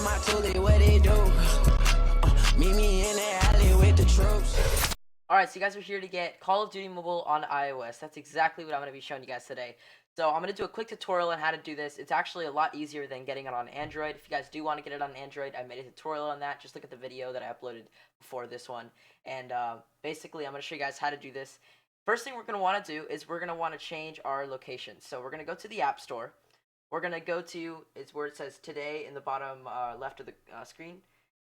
my toolie, what it do? Meet me in the alley with the troops. Alright, so you guys are here to get Call of Duty Mobile on iOS. That's exactly what I'm going to be showing you guys today. So I'm going to do a quick tutorial on how to do this. It's actually a lot easier than getting it on Android. If you guys do want to get it on Android, I made a tutorial on that. Just look at the video that I uploaded before this one. And basically, I'm going to show you guys how to do this. First thing we're going to want to do is we're going to want to change our location. So we're going to go to the App Store. We're going to go to, it's where it says Today in the bottom left of the screen.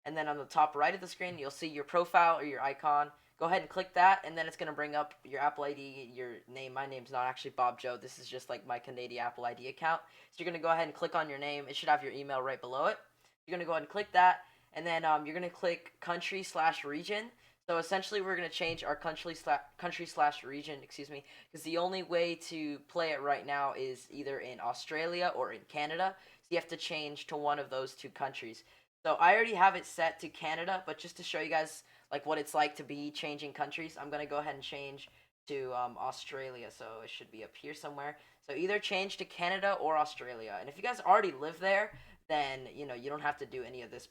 And then on the top right of the screen, you'll see your profile or your icon. Go ahead and click that, and then it's going to bring up your Apple ID, your name. My name's not actually Bob Joe. This is just like my Canadian Apple ID account. So you're going to go ahead and click on your name. It should have your email right below it. You're going to go ahead and click that, and then you're going to click country/region. So essentially, we're going to change our country/region, because the only way to play it right now is either in Australia or in Canada. So you have to change to one of those two countries. So I already have it set to Canada, but just to show you guys like what it's like to be changing countries, I'm going to go ahead and change to Australia. So it should be up here somewhere. So either change to Canada or Australia. And if you guys already live there, then you don't have to do any of this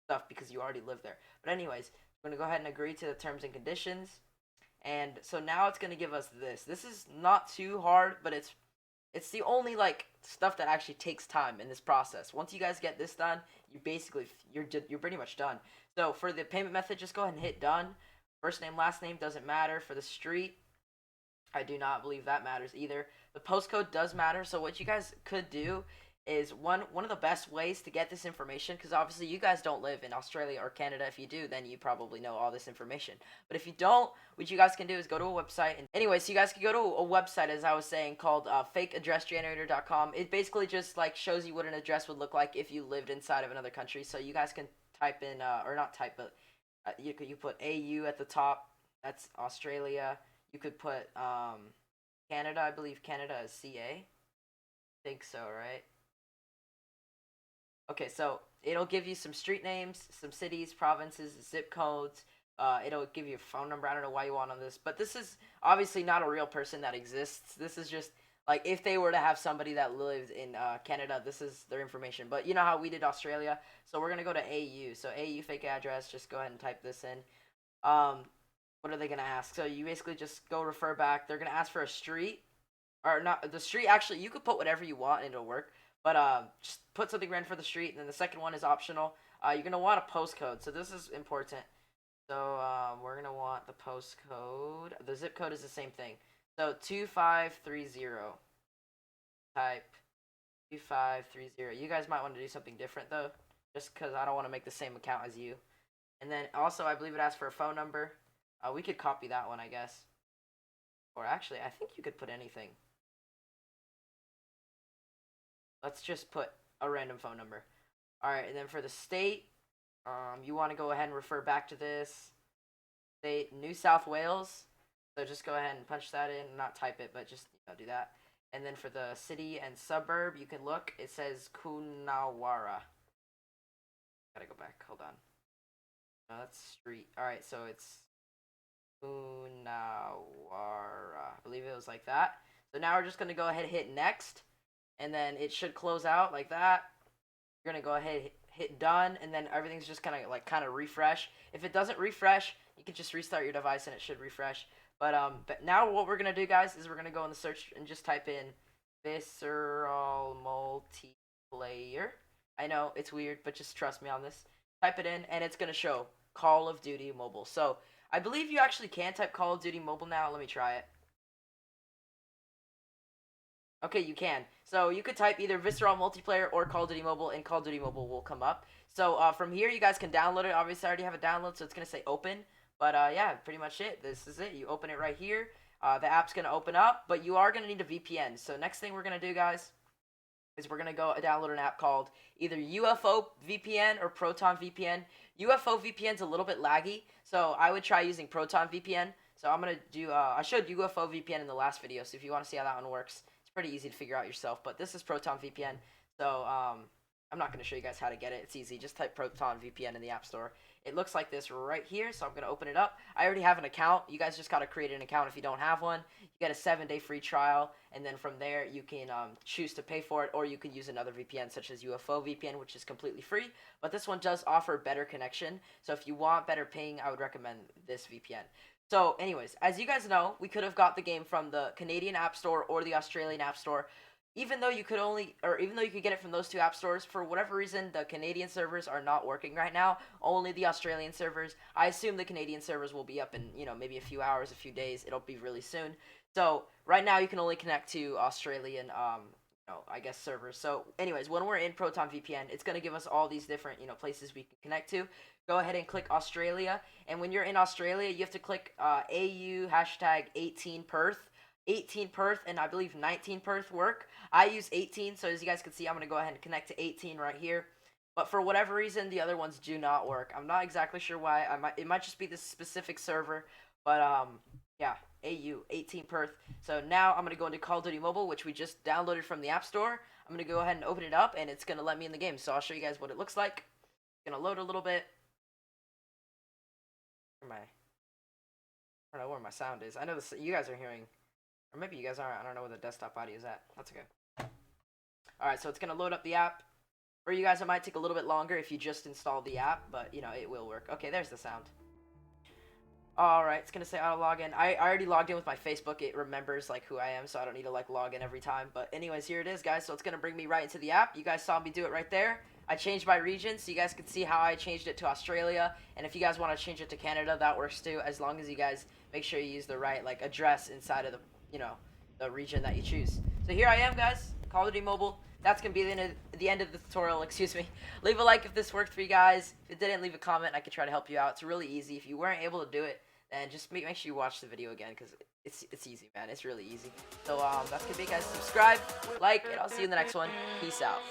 stuff because you already live there. But anyways, I'm going to go ahead and agree to the terms and conditions. And so now it's going to give us this. This is not too hard, but it's the only like stuff that actually takes time in this process. Once you guys get this done, you're pretty much done. So for the payment method, just go ahead and hit done. First name, last name doesn't matter. For the street, I do not believe that matters either. The postcode does matter. So what you guys could do is one of the best ways to get this information, because obviously you guys don't live in Australia or Canada. If you do, then you probably know all this information. But if you don't, what you guys can do is go to a website. And anyway, so you guys can go to a website, as I was saying, called fakeaddressgenerator.com. It basically just like shows you what an address would look like if you lived inside of another country. So you guys can type in, or not type, but you put AU at the top. That's Australia. You could put Canada. I believe Canada is CA. I think so, right? Okay, so it'll give you some street names, some cities, provinces, zip codes. It'll give you a phone number. I don't know why you want on this, but this is obviously not a real person that exists. This is just like if they were to have somebody that lived in Canada, this is their information. But you know how we did Australia, so we're gonna go to AU. So AU fake address. Just go ahead and type this in. What are they gonna ask? So you basically just go refer back. They're gonna ask for a street, or not the street. Actually, you could put whatever you want and it'll work. But just put something random for the street, and then the second one is optional. You're going to want a postcode, so this is important. So we're going to want the postcode. The zip code is the same thing. So 2530. Type 2530. You guys might want to do something different, though, just because I don't want to make the same account as you. And then also, I believe it asks for a phone number. We could copy that one, I guess. Or actually, I think you could put anything. Let's just put a random phone number. Alright, and then for the state, you want to go ahead and refer back to this. State, New South Wales. So just go ahead and punch that in. Not type it, but just do that. And then for the city and suburb, you can look. It says Coonawarra. Gotta go back. Hold on. No, that's street. Alright, so it's Coonawarra. I believe it was like that. So now we're just going to go ahead and hit next. And then it should close out like that. You're gonna go ahead, hit done, and then everything's just gonna kind of refresh. If it doesn't refresh, you can just restart your device and it should refresh. But now what we're gonna do, guys, is we're gonna go in the search and just type in visceral multiplayer. I know it's weird, but just trust me on this. Type it in, and it's gonna show Call of Duty Mobile. So I believe you actually can type Call of Duty Mobile now. Let me try it. Okay, you can. So you could type either Visceral Multiplayer or Call of Duty Mobile, and Call of Duty Mobile will come up. So from here, you guys can download it. Obviously, I already have a download, so it's going to say open. But yeah, pretty much it. This is it. You open it right here. The app's going to open up, but you are going to need a VPN. So next thing we're going to do, guys, is we're going to go download an app called either UFO VPN or Proton VPN. UFO VPN's a little bit laggy, so I would try using Proton VPN. So I'm going to do, I showed UFO VPN in the last video, so if you want to see how that one works, pretty easy to figure out yourself, but this is Proton VPN. So I'm not going to show you guys how to get it. It's easy. Just type Proton VPN in the App Store. It looks like this right here, so I'm going to open it up. I already have an account. You guys just got to create an account if you don't have one. You get a 7-day free trial, and then from there you can choose to pay for it, or you can use another VPN such as UFO VPN, which is completely free. But this one does offer better connection, so if you want better ping, I would recommend this VPN. So anyways, as you guys know, we could have got the game from the Canadian App Store or the Australian App Store. Even though you could get it from those two app stores, for whatever reason, the Canadian servers are not working right now. Only the Australian servers. I assume the Canadian servers will be up in, maybe a few hours, a few days. It'll be really soon. So right now you can only connect to Australian, I guess servers. So anyways, when we're in Proton VPN, it's going to give us all these different, places we can connect to. Go ahead and click Australia. And when you're in Australia, you have to click AU #18 Perth. 18 Perth and I believe 19 Perth work. I use 18, so as you guys can see, I'm going to go ahead and connect to 18 right here. But for whatever reason, the other ones do not work. I'm not exactly sure why. It might just be this specific server, but yeah, AU 18 Perth. So now I'm going to go into Call of Duty Mobile, which we just downloaded from the App Store. I'm going to go ahead and open it up, and it's going to let me in the game. So I'll show you guys what it looks like. It's going to load a little bit. I don't know where my sound is. I know this, you guys are hearing. Or maybe you guys aren't. I don't know where the desktop audio is at. That's okay. Alright, so it's going to load up the app. For you guys, it might take a little bit longer if you just install the app, but, it will work. Okay, there's the sound. Alright, it's going to say auto login. I already logged in with my Facebook. It remembers, who I am, so I don't need to, log in every time. But anyways, here it is, guys. So it's going to bring me right into the app. You guys saw me do it right there. I changed my region, so you guys can see how I changed it to Australia. And if you guys want to change it to Canada, that works too, as long as you guys make sure you use the right, address inside of the the region that you choose. So here I am, guys, Call of Duty Mobile. That's going to be the end of the tutorial, excuse me. Leave a like if this worked for you guys. If it didn't, leave a comment. I could try to help you out. It's really easy. If you weren't able to do it, then just make sure you watch the video again, because it's easy, man. It's really easy. So that's going to be it, guys. Subscribe, like, and I'll see you in the next one. Peace out.